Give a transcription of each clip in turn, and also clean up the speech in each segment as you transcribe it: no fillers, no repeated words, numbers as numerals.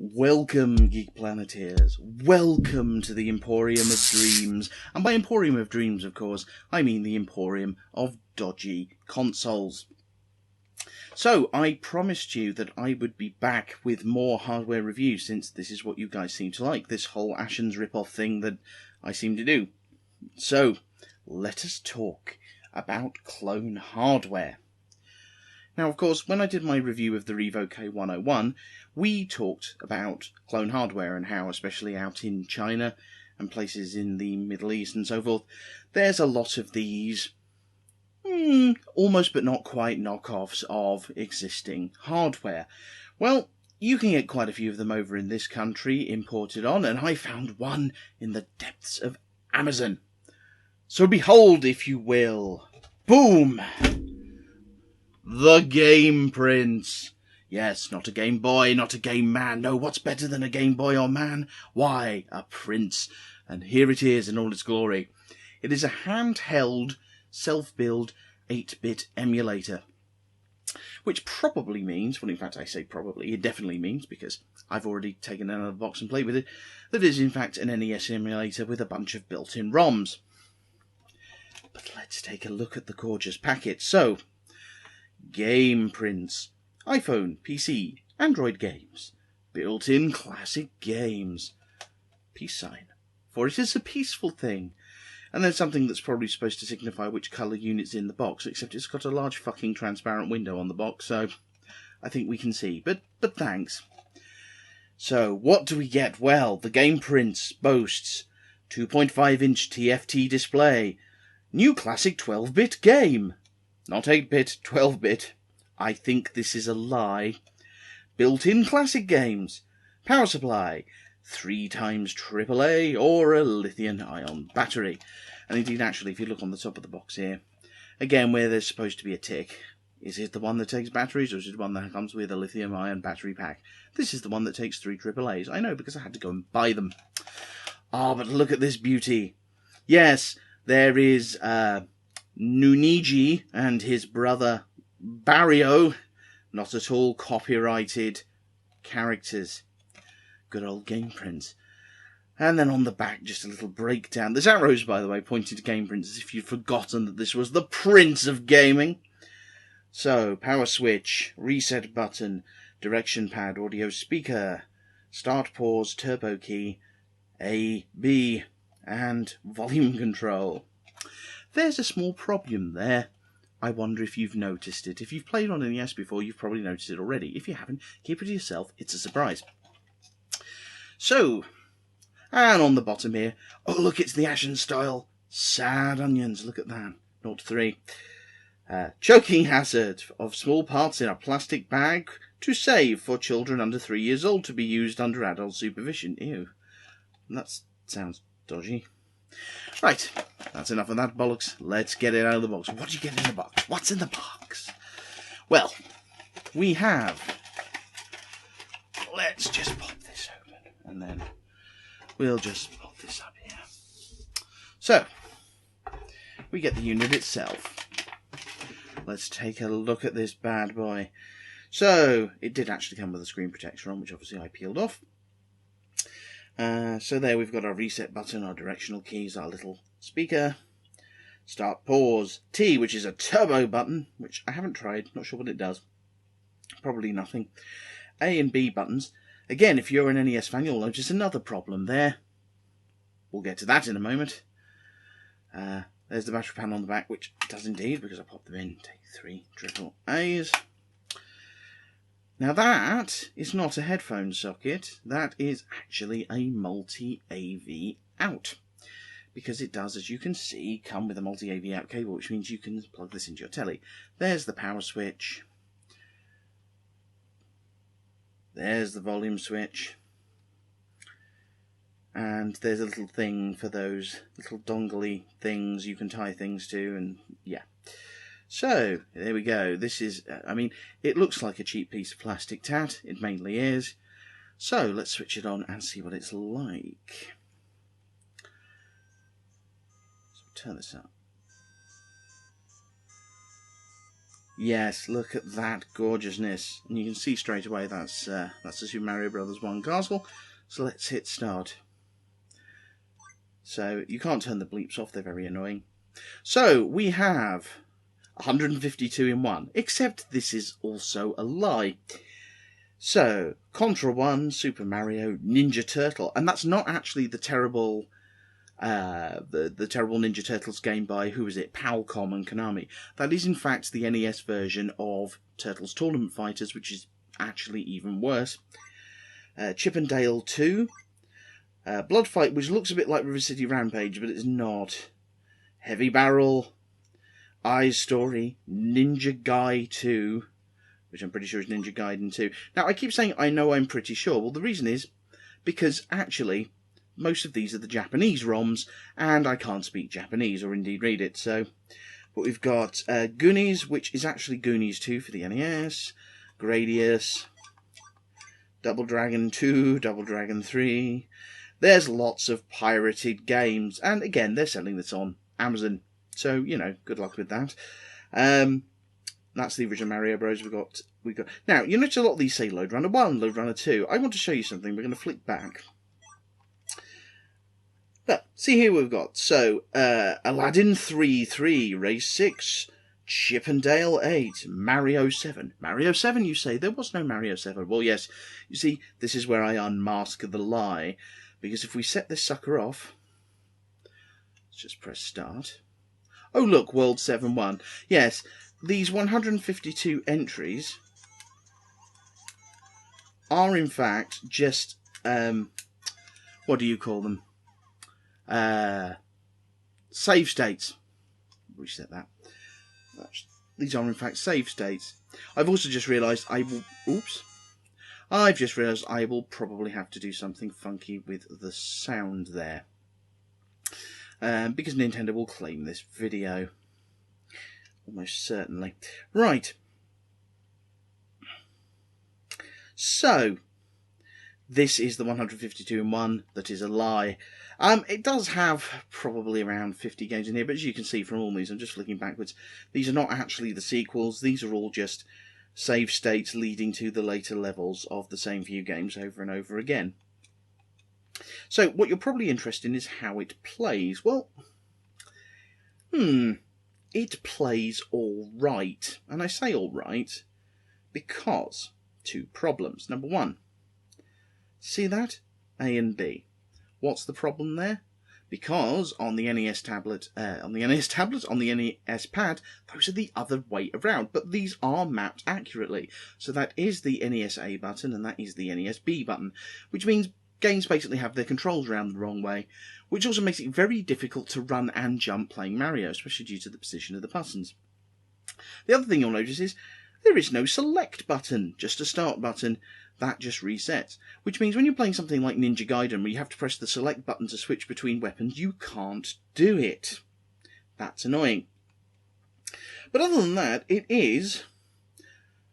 Welcome, Geek Planeteers. Welcome to the Emporium of Dreams. And by Emporium of Dreams, of course, I mean the Emporium of Dodgy Consoles. So, I promised you that I would be back with more hardware reviews, since this is what you guys seem to like, this whole Ashen's rip-off thing that I seem to do. So, let us talk about clone hardware. Now, of course, when I did my review of the Revo K101, we talked about clone hardware and how, especially out in China and places in the Middle East and so forth, there's a lot of these almost but not quite knockoffs of existing hardware. Well, you can get quite a few of them over in this country imported on, and I found one in the depths of Amazon. So behold, if you will, boom! The Game Prince. Yes, not a Game Boy, not a Game Man. No, what's better than a Game Boy or Man? Why, a Prince. And here it is in all its glory. It is a handheld, self-build 8-bit emulator. Which probably means, well in fact I say probably, it definitely means, because I've already taken it out of the box and played with it, that it is in fact an NES emulator with a bunch of built-in ROMs. But let's take a look at the gorgeous packet. So, Game Prince, iPhone, PC, Android games, built-in classic games, peace sign, for it is a peaceful thing, and then something that's probably supposed to signify which colour unit's in the box, except it's got a large fucking transparent window on the box, so I think we can see, but thanks. So, what do we get? Well, the Game Prince boasts 2.5-inch TFT display, new classic 12-bit game. Not 8-bit, 12-bit. I think this is a lie. Built-in classic games. Power supply. 3 times AAA or a lithium-ion battery. And indeed, actually, if you look on the top of the box here, again, where there's supposed to be a tick, is it the one that takes batteries, or is it the one that comes with a lithium-ion battery pack? This is the one that takes 3 AAAs. I know, because I had to go and buy them. Ah, but look at this beauty. Yes, there is Nuniji and his brother Barrio, not at all copyrighted characters. Good old Game Prince. And then on the back, just a little breakdown. There's arrows, by the way, pointing to Game Prince, as if you'd forgotten that this was the Prince of Gaming. So, power switch, reset button, direction pad, audio speaker, start, pause, turbo key, A, B, and volume control. There's a small problem there. I wonder if you've noticed it. If you've played on NES before, you've probably noticed it already. If you haven't, keep it to yourself. It's a surprise. So, and on the bottom here, oh look, it's the Ashen style Sad Onions. Look at that. 0 to 3. Choking hazard of small parts in a plastic bag to save for children under 3 years old to be used under adult supervision. Ew. That sounds dodgy. Right, that's enough of that bollocks. Let's get it out of the box. What do you get in the box? What's in the box? Well, we have... Let's just pop this open, and then we'll just pop this up here. So, we get the unit itself. Let's take a look at this bad boy. So, it did actually come with a screen protector on, which obviously I peeled off. So there we've got our reset button, our directional keys, our little speaker, start, pause, T, which is a turbo button, which I haven't tried, not sure what it does, probably nothing, A and B buttons. Again, if you're an NES fan, you'll notice another problem there. We'll get to that in a moment. There's the battery panel on the back, which does indeed, because I popped them in, take 3 AAAs. Now that is not a headphone socket, that is actually a multi-AV out. Because it does, as you can see, come with a multi-AV out cable, which means you can plug this into your telly. There's the power switch. There's the volume switch. And there's a little thing for those little dongly things you can tie things to, and yeah. So, there we go. This is, I mean, it looks like a cheap piece of plastic tat. It mainly is. So, let's switch it on and see what it's like. So, turn this up. Yes, look at that gorgeousness. And you can see straight away that's the Super Mario Bros. 1 castle. So let's hit start. So you can't turn the bleeps off, they're very annoying. So we have 152 in 1, except this is also a lie. So, Contra 1, Super Mario, Ninja Turtle, and that's not actually the terrible the terrible Ninja Turtles game by, who was it, Palcom and Konami. That is in fact the NES version of Turtles Tournament Fighters, which is actually even worse. Chip and Dale 2, Blood Fight, which looks a bit like River City Rampage, but it's not. Heavy Barrel, Eyes Story, Ninja Guy 2, which I'm pretty sure is Ninja Gaiden 2. Now, I keep saying I know I'm pretty sure. Well, the reason is because, actually, most of these are the Japanese ROMs, and I can't speak Japanese or indeed read it. So, but we've got Goonies, which is actually Goonies 2 for the NES, Gradius, Double Dragon 2, Double Dragon 3. There's lots of pirated games, and again, they're selling this on Amazon. So, you know, good luck with that. That's the original Mario Bros. We've got. Now, you notice a lot of these say Load Runner 1, Load Runner 2. I want to show you something. We're going to flick back. But, see here we've got. So, Aladdin 3, Race 6, Chip and Dale 8, Mario 7. Mario 7, you say? There was no Mario 7. Well, yes. You see, this is where I unmask the lie. Because if we set this sucker off, let's just press start. Oh, look, World 7-1. Yes, these 152 entries are in fact just, what do you call them? Save states. Reset that. These are in fact save states. I've also just realised I will probably have to do something funky with the sound there. Because Nintendo will claim this video. Almost certainly. Right. So, this is the 152 in 1 that is a lie. It does have probably around 50 games in here, but as you can see from all these, I'm just flicking backwards, these are not actually the sequels. These are all just save states leading to the later levels of the same few games over and over again. So, what you're probably interested in is how it plays. Well, it plays all right. And I say all right because two problems. Number one, see that? A and B. What's the problem there? Because on the NES tablet, on the NES Pad, those are the other way around. But these are mapped accurately. So that is the NES A button and that is the NES B button, which means games basically have their controls around the wrong way, which also makes it very difficult to run and jump playing Mario, especially due to the position of the buttons. The other thing you'll notice is there is no select button, just a start button. That just resets, which means when you're playing something like Ninja Gaiden where you have to press the select button to switch between weapons, you can't do it. That's annoying. But other than that, it is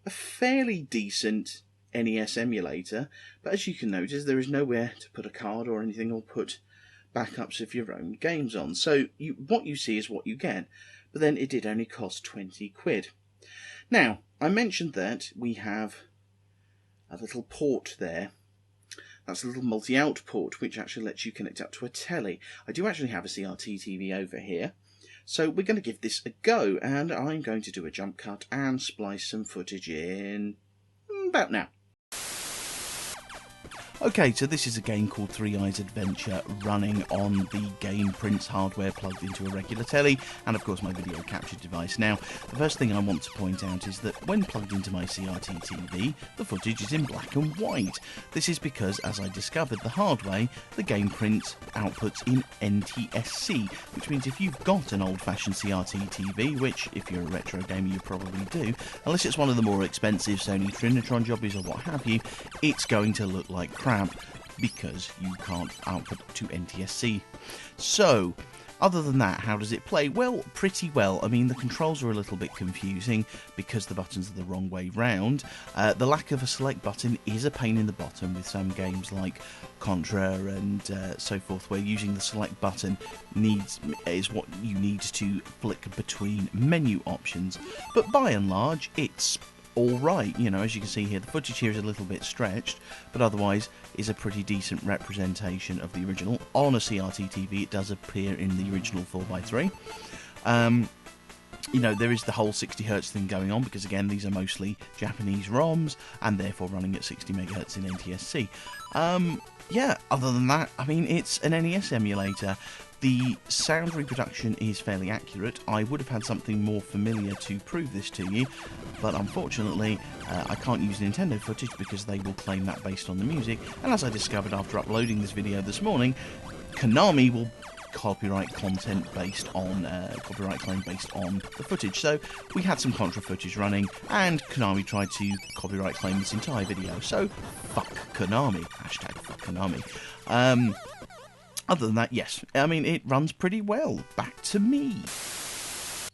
a fairly decent NES emulator, but as you can notice, there is nowhere to put a card or anything or put backups of your own games on. So what you see is what you get, but then it did only cost 20 quid. Now, I mentioned that we have a little port there. That's a little multi-out port, which actually lets you connect up to a telly. I do actually have a CRT TV over here, so we're going to give this a go, and I'm going to do a jump cut and splice some footage in about now. Okay, so this is a game called Three Eyes Adventure running on the Game Prince hardware plugged into a regular telly and of course my video capture device. Now, the first thing I want to point out is that when plugged into my CRT TV, the footage is in black and white. This is because, as I discovered the hard way, the Game Prince outputs in NTSC, which means if you've got an old-fashioned CRT TV, which if you're a retro gamer you probably do, unless it's one of the more expensive Sony Trinitron jobbies or what have you, it's going to look like crap because you can't output to NTSC. So, Other than that, how does it play? Well, pretty well. I mean, the controls are a little bit confusing because the buttons are the wrong way round. The lack of a select button is a pain in the bottom with some games like Contra and so forth, where using the select button is what you need to flick between menu options. But by and large, it's alright. You know, as you can see here, the footage here is a little bit stretched, but otherwise is a pretty decent representation of the original. On a CRT TV, it does appear in the original 4x3. You know, there is the whole 60Hz thing going on, because again, these are mostly Japanese ROMs, and therefore running at 60MHz in NTSC. Yeah, other than that, I mean, it's an NES emulator. The sound reproduction is fairly accurate. I would have had something more familiar to prove this to you, but unfortunately I can't use Nintendo footage because they will claim that based on the music, and as I discovered after uploading this video this morning, Konami will copyright content based on copyright claim based on the footage. So we had some Contra footage running, and Konami tried to copyright claim this entire video. So fuck Konami. Hashtag fuck Konami. Other than that, yes, I mean, it runs pretty well. Back to me.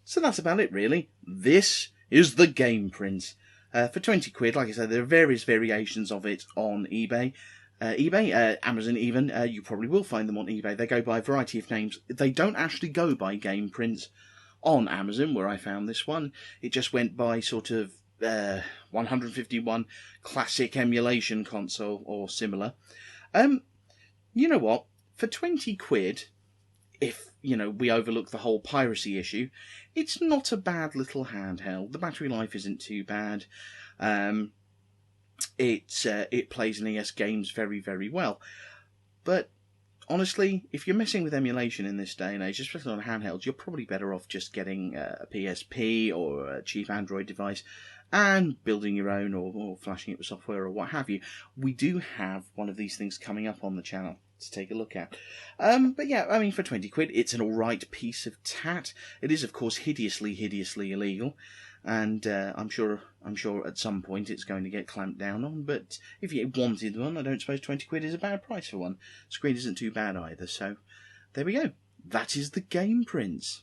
So that's about it, really. This is the Game Prince. For 20 quid, like I said, there are various variations of it on eBay. Amazon even, you probably will find them on eBay. They go by a variety of names. They don't actually go by Game Prince on Amazon, where I found this one. It just went by sort of 151 classic emulation console or similar. You know what? For 20 quid, if, you know, we overlook the whole piracy issue, it's not a bad little handheld. The battery life isn't too bad. It plays NES games very, very well. But honestly, if you're messing with emulation in this day and age, especially on handhelds, you're probably better off just getting a PSP or a cheap Android device and building your own, or flashing it with software or what have you. We do have one of these things coming up on the channel to take a look at. But yeah, I mean, for 20 quid, it's an alright piece of tat. It is, of course, hideously illegal, and I'm sure at some point it's going to get clamped down on, but if you wanted one, I don't suppose 20 quid is a bad price for one. Screen isn't too bad either, so there we go. That is the Game Prince.